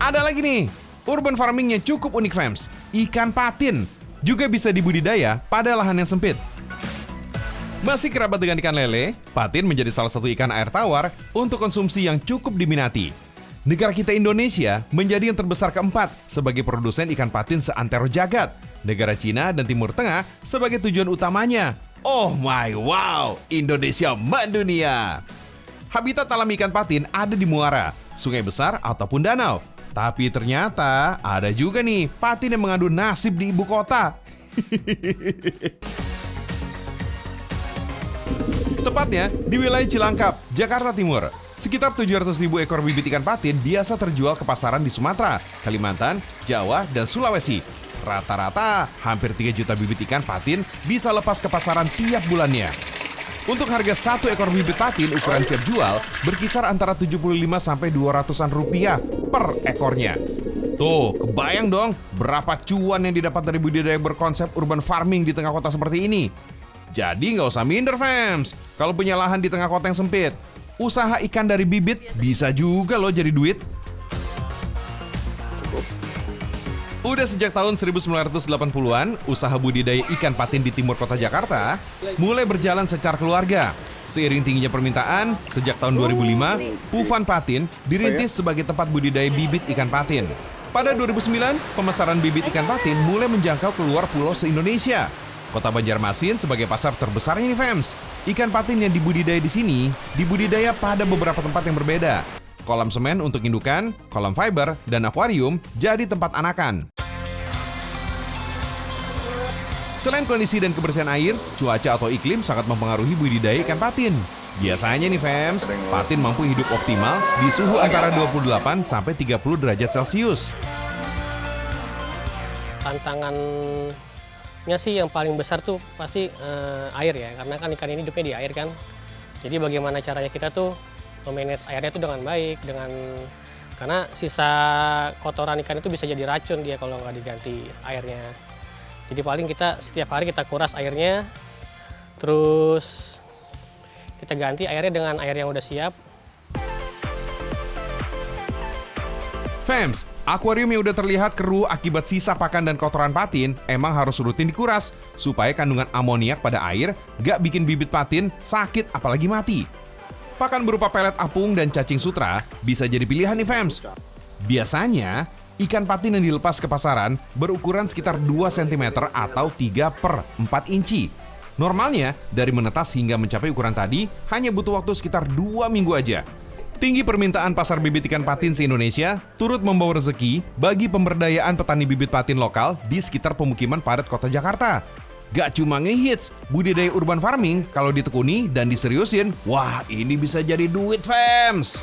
Ada lagi nih, urban farmingnya cukup unik fams. Ikan patin juga bisa dibudidaya pada lahan yang sempit. Masih kerabat dengan ikan lele, patin menjadi salah satu ikan air tawar untuk konsumsi yang cukup diminati. Negara kita Indonesia menjadi yang terbesar keempat sebagai produsen ikan patin seantero jagat. Negara Cina dan Timur Tengah sebagai tujuan utamanya. Oh my wow, Indonesia mendunia. Habitat alami ikan patin ada di muara, sungai besar ataupun danau. Tapi ternyata ada juga nih patin yang mengadu nasib di ibu kota. Tepatnya di wilayah Cilangkap, Jakarta Timur. Sekitar 700.000 ekor bibit ikan patin biasa terjual ke pasaran di Sumatera, Kalimantan, Jawa, dan Sulawesi. Rata-rata hampir 3 juta bibit ikan patin bisa lepas ke pasaran tiap bulannya. Untuk harga satu ekor bibit patin ukuran siap jual berkisar antara 75 sampai 200-an rupiah per ekornya. Tuh, kebayang dong berapa cuan yang didapat dari budidaya berkonsep urban farming di tengah kota seperti ini. Jadi nggak usah minder fams, kalau punya lahan di tengah kota yang sempit. Usaha ikan dari bibit bisa juga loh jadi duit. Udah sejak tahun 1980-an, usaha budidaya ikan patin di timur kota Jakarta mulai berjalan secara keluarga. Seiring tingginya permintaan, sejak tahun 2005, Pufan Patin dirintis sebagai tempat budidaya bibit ikan patin. Pada 2009, pemesanan bibit ikan patin mulai menjangkau keluar pulau se-Indonesia. Kota Banjarmasin sebagai pasar terbesar ini fams. Ikan patin yang dibudidaya di sini dibudidaya pada beberapa tempat yang berbeda. Kolam semen untuk indukan, kolam fiber, dan akuarium jadi tempat anakan. Selain kondisi dan kebersihan air, cuaca atau iklim sangat mempengaruhi budidaya ikan patin. Biasanya nih fams, patin mampu hidup optimal di suhu antara 28 sampai 30 derajat Celcius. Tantangannya sih yang paling besar tuh pasti air ya, karena kan ikan ini hidupnya di air kan. Jadi bagaimana caranya kita tuh memanage airnya itu dengan baik, karena sisa kotoran ikan itu bisa jadi racun dia kalau nggak diganti airnya. Jadi paling kita setiap hari kita kuras airnya, terus kita ganti airnya dengan air yang udah siap. Fams, akuarium yang udah terlihat keruh akibat sisa pakan dan kotoran patin emang harus rutin dikuras supaya kandungan amoniak pada air gak bikin bibit patin sakit apalagi mati. Pakan berupa pelet apung dan cacing sutra bisa jadi pilihan nih fams. Biasanya, ikan patin yang dilepas ke pasaran berukuran sekitar 2 cm atau 3 per 4 inci. Normalnya, dari menetas hingga mencapai ukuran tadi hanya butuh waktu sekitar 2 minggu aja. Tinggi permintaan pasar bibit ikan patin se-Indonesia turut membawa rezeki bagi pemberdayaan petani bibit patin lokal di sekitar pemukiman padat kota Jakarta. Gak cuma ngehits, budidaya urban farming kalau ditekuni dan diseriusin, wah ini bisa jadi duit fams.